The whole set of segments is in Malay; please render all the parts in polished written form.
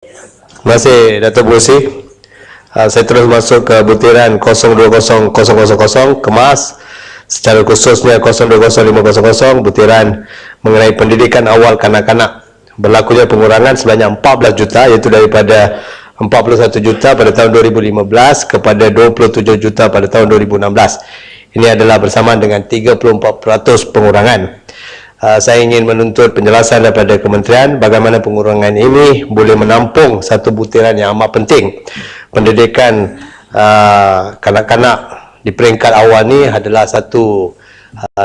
Terima kasih Dato' Busi. Saya terus masuk ke butiran 020000 Kemas, secara khususnya 020500 butiran mengenai pendidikan awal kanak-kanak. Berlakunya pengurangan sebanyak 14 juta, iaitu daripada 41 juta pada tahun 2015 kepada 27 juta pada tahun 2016. Ini adalah bersamaan dengan 34% pengurangan. Saya ingin menuntut penjelasan daripada kementerian bagaimana pengurangan ini boleh menampung satu butiran yang amat penting. Pendidikan kanak-kanak di peringkat awal ni adalah satu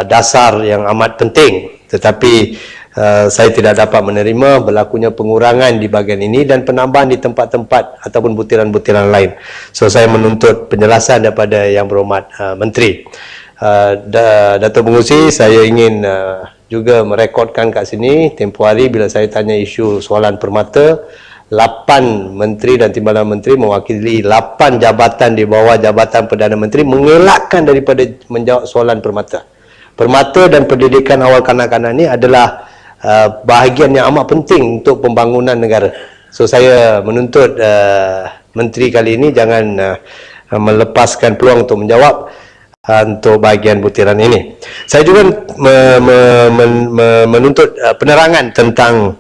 dasar yang amat penting, tetapi saya tidak dapat menerima berlakunya pengurangan di bahagian ini dan penambahan di tempat-tempat ataupun butiran-butiran lain. So saya menuntut penjelasan daripada Yang Berhormat Menteri. Dato' Pengerusi, saya ingin juga merekodkan kat sini tempoh hari bila saya tanya isu soalan permata, 8 menteri dan timbalan menteri mewakili 8 jabatan di bawah Jabatan Perdana Menteri mengelakkan daripada menjawab soalan permata. Permata dan pendidikan awal kanak-kanak ini adalah bahagian yang amat penting untuk pembangunan negara. So saya menuntut menteri kali ini jangan melepaskan peluang untuk menjawab untuk bahagian butiran ini. Saya juga menuntut penerangan tentang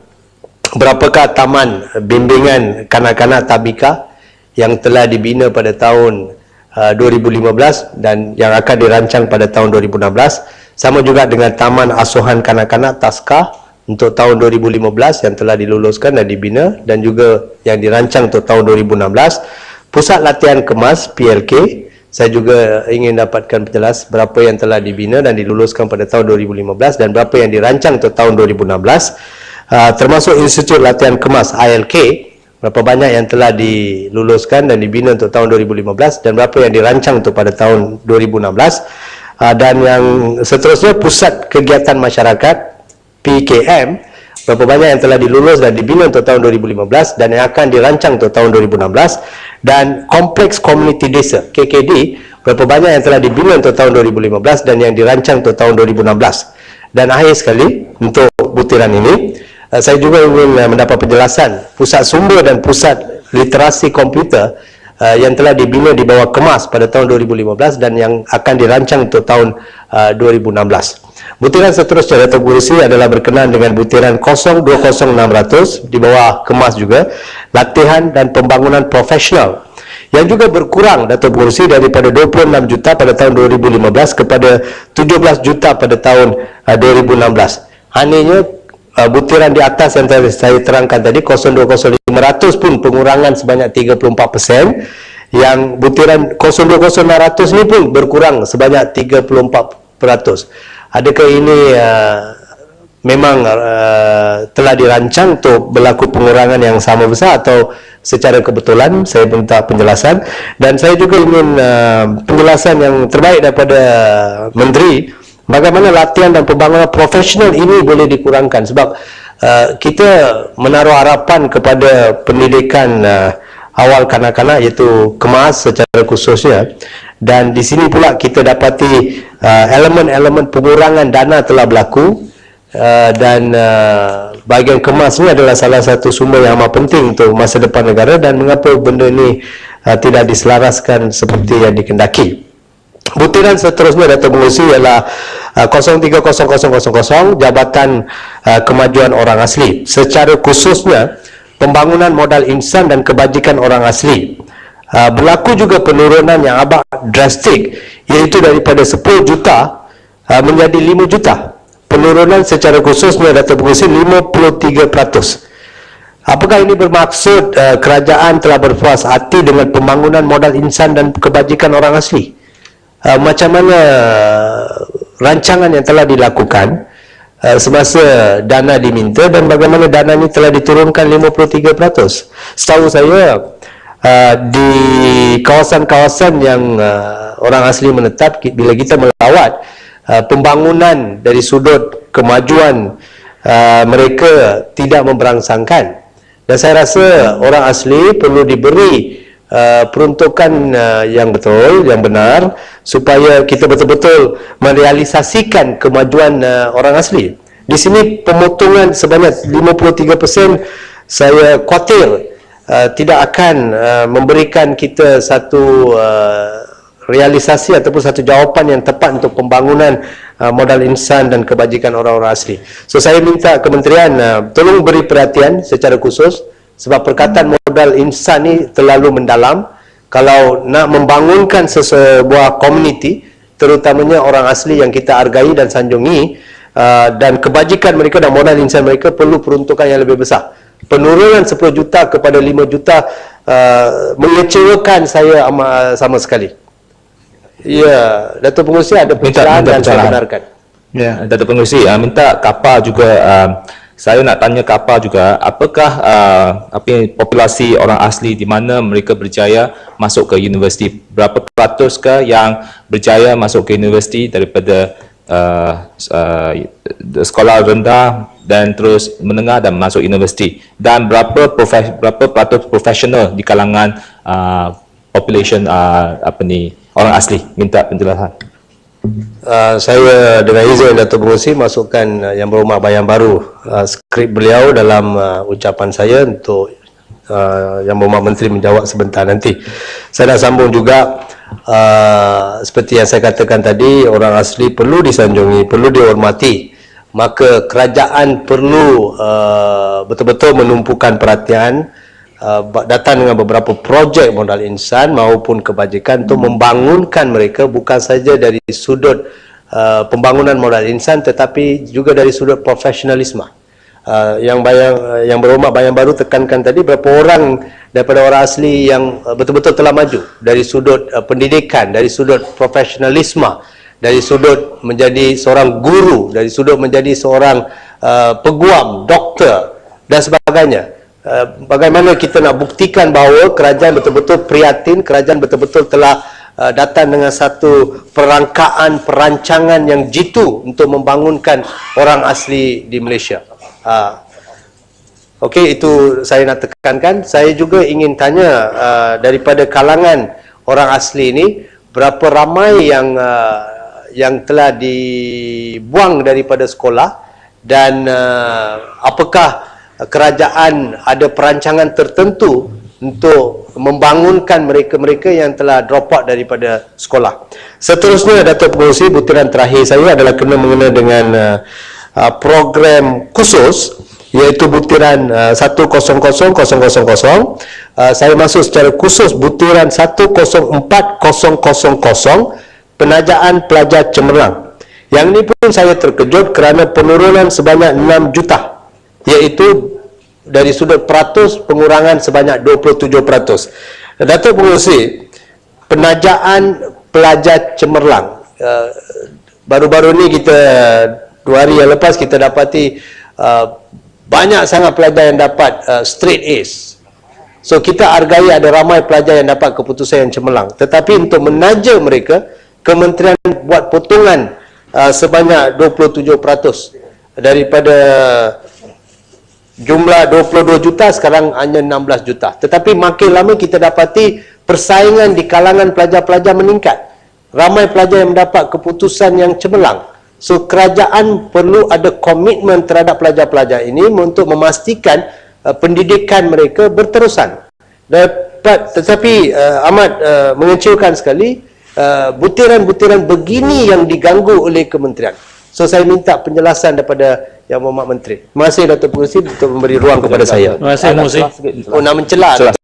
berapakah taman bimbingan kanak-kanak Tabika yang telah dibina pada tahun 2015 dan yang akan dirancang pada tahun 2016, sama juga dengan taman asuhan kanak-kanak Taska untuk tahun 2015 yang telah diluluskan dan dibina, dan juga yang dirancang untuk tahun 2016. Pusat Latihan Kemas PLK, saya juga ingin dapatkan penjelas berapa yang telah dibina dan diluluskan pada tahun 2015 dan berapa yang dirancang untuk tahun 2016. Termasuk Institut Latihan Kemas ILK, berapa banyak yang telah diluluskan dan dibina untuk tahun 2015 dan berapa yang dirancang untuk pada tahun 2016. Dan yang seterusnya Pusat Kegiatan Masyarakat PKM, berapa banyak yang telah dilulus dan dibina untuk tahun 2015 dan yang akan dirancang untuk tahun 2016. Dan Kompleks Komuniti Desa KKD, berapa banyak yang telah dibina untuk tahun 2015 dan yang dirancang untuk tahun 2016. Dan akhir sekali untuk butiran ini, saya juga ingin mendapat penjelasan pusat sumber dan pusat literasi komputer yang telah dibina di bawah Kemas pada tahun 2015 dan yang akan dirancang untuk tahun 2016. Butiran seterusnya Dato' Pengerusi adalah berkenaan dengan butiran 020600 di bawah Kemas juga, latihan dan pembangunan profesional, yang juga berkurang Dato' Pengerusi daripada 26 juta pada tahun 2015 kepada 17 juta pada tahun 2016. Hanya butiran di atas yang saya terangkan tadi 020500 pun pengurangan sebanyak 34%, yang butiran 020600 ini pun berkurang sebanyak 34%. Adakah ini memang telah dirancang untuk berlaku pengurangan yang sama besar atau secara kebetulan? Saya minta penjelasan. Dan saya juga ingin penjelasan yang terbaik daripada Menteri, bagaimana latihan dan pembangunan profesional ini boleh dikurangkan, sebab kita menaruh harapan kepada pendidikan awal kanak-kanak iaitu Kemas secara khususnya, dan di sini pula kita dapati elemen-elemen pengurangan dana telah berlaku, dan bahagian Kemas ini adalah salah satu sumber yang amat penting untuk masa depan negara, dan mengapa benda ini tidak diselaraskan seperti yang dikendaki. Butiran seterusnya Dato' Pengerusi ialah 030000 Jabatan Kemajuan Orang Asli, secara khususnya pembangunan modal insan dan kebajikan orang asli. Berlaku juga penurunan yang amat drastik, iaitu daripada 10 juta menjadi 5 juta. Penurunan secara khususnya Dato' Pengerusi 53%. Apakah ini bermaksud kerajaan telah berpuas hati dengan pembangunan modal insan dan kebajikan orang asli? Macam mana rancangan yang telah dilakukan semasa dana diminta, dan bagaimana dana ini telah diturunkan 53%? Setahu saya di kawasan-kawasan yang orang asli menetap, bila kita melawat pembangunan dari sudut kemajuan mereka tidak memberangsangkan, dan saya rasa orang asli perlu diberi peruntukan yang betul, yang benar, supaya kita betul-betul merealisasikan kemajuan orang asli. Di sini pemotongan sebanyak 53%, saya khawatir tidak akan memberikan kita satu realisasi ataupun satu jawapan yang tepat untuk pembangunan modal insan dan kebajikan orang-orang asli. So saya minta kementerian tolong beri perhatian secara khusus, sebab perkataan modal insan ni terlalu mendalam. Kalau nak membangunkan sebuah komuniti, terutamanya orang asli yang kita hargai dan sanjungi, dan kebajikan mereka dan modal insan mereka perlu peruntukan yang lebih besar. Penurunan 10 juta kepada 5 juta mengecewakan saya sama sekali. Ya, Datuk Pengerusi ada pencerahan dan saya benarkan. Ya, Datuk Pengerusi minta KAPA juga, saya nak tanya KAPA juga, apakah populasi orang asli di mana mereka berjaya masuk ke universiti? Berapa peratus yang berjaya masuk ke universiti daripada sekolah rendah dan terus menengah dan masuk universiti? Dan berapa peratus profesional di kalangan population orang asli? Minta penjelasan. Saya dengan izin Datuk Pengerusi masukkan Yang Berhormat Bayan Baru skrip beliau dalam ucapan saya untuk Yang Berhormat Menteri menjawab sebentar nanti. Saya nak sambung juga, seperti yang saya katakan tadi, orang asli perlu disanjungi, perlu dihormati. Maka kerajaan perlu betul-betul menumpukan perhatian, datang dengan beberapa projek modal insan maupun kebajikan untuk membangunkan mereka, bukan saja dari sudut pembangunan modal insan tetapi juga dari sudut profesionalisme. Yang Berhormat Bayan Baru tekankan tadi, berapa orang daripada orang asli yang betul-betul telah maju dari sudut pendidikan, dari sudut profesionalisme, dari sudut menjadi seorang guru, dari sudut menjadi seorang peguam, doktor dan sebagainya. Bagaimana kita nak buktikan bahawa kerajaan betul-betul prihatin, kerajaan betul-betul telah datang dengan satu perangkaan, perancangan yang jitu untuk membangunkan orang asli di Malaysia. Okey, itu saya nak tekankan. Saya juga ingin tanya daripada kalangan orang asli ini, berapa ramai yang telah dibuang daripada sekolah, dan apakah kerajaan ada perancangan tertentu untuk membangunkan mereka-mereka yang telah drop out daripada sekolah. Seterusnya, Datuk Pengerusi, butiran terakhir saya adalah kena mengena dengan program khusus, iaitu butiran 100000. Saya masuk secara khusus butiran 104000, penajaan pelajar cemerlang. Yang ini pun saya terkejut kerana penurunan sebanyak 6 juta, iaitu dari sudut peratus pengurangan sebanyak 27%. Datuk Pengerusi, penajaan pelajar cemerlang, baru-baru ni kita 2 hari yang lepas kita dapati banyak sangat pelajar yang dapat straight A's. So kita hargai ada ramai pelajar yang dapat keputusan yang cemerlang, tetapi untuk menaja mereka, kementerian buat potongan sebanyak 27%. Daripada jumlah 22 juta sekarang hanya 16 juta. Tetapi makin lama kita dapati persaingan di kalangan pelajar-pelajar meningkat. Ramai pelajar yang mendapat keputusan yang cemerlang. So kerajaan perlu ada komitmen terhadap pelajar-pelajar ini untuk memastikan pendidikan mereka berterusan. Tetapi amat mengecewakan sekali, butiran-butiran begini yang diganggu oleh kementerian. So saya minta penjelasan daripada Yang Berhormat Menteri. Terima kasih Datuk Pengerusi untuk memberi ruang kepada saya. Terima kasih, Pengerusi. Oh, nak mencela.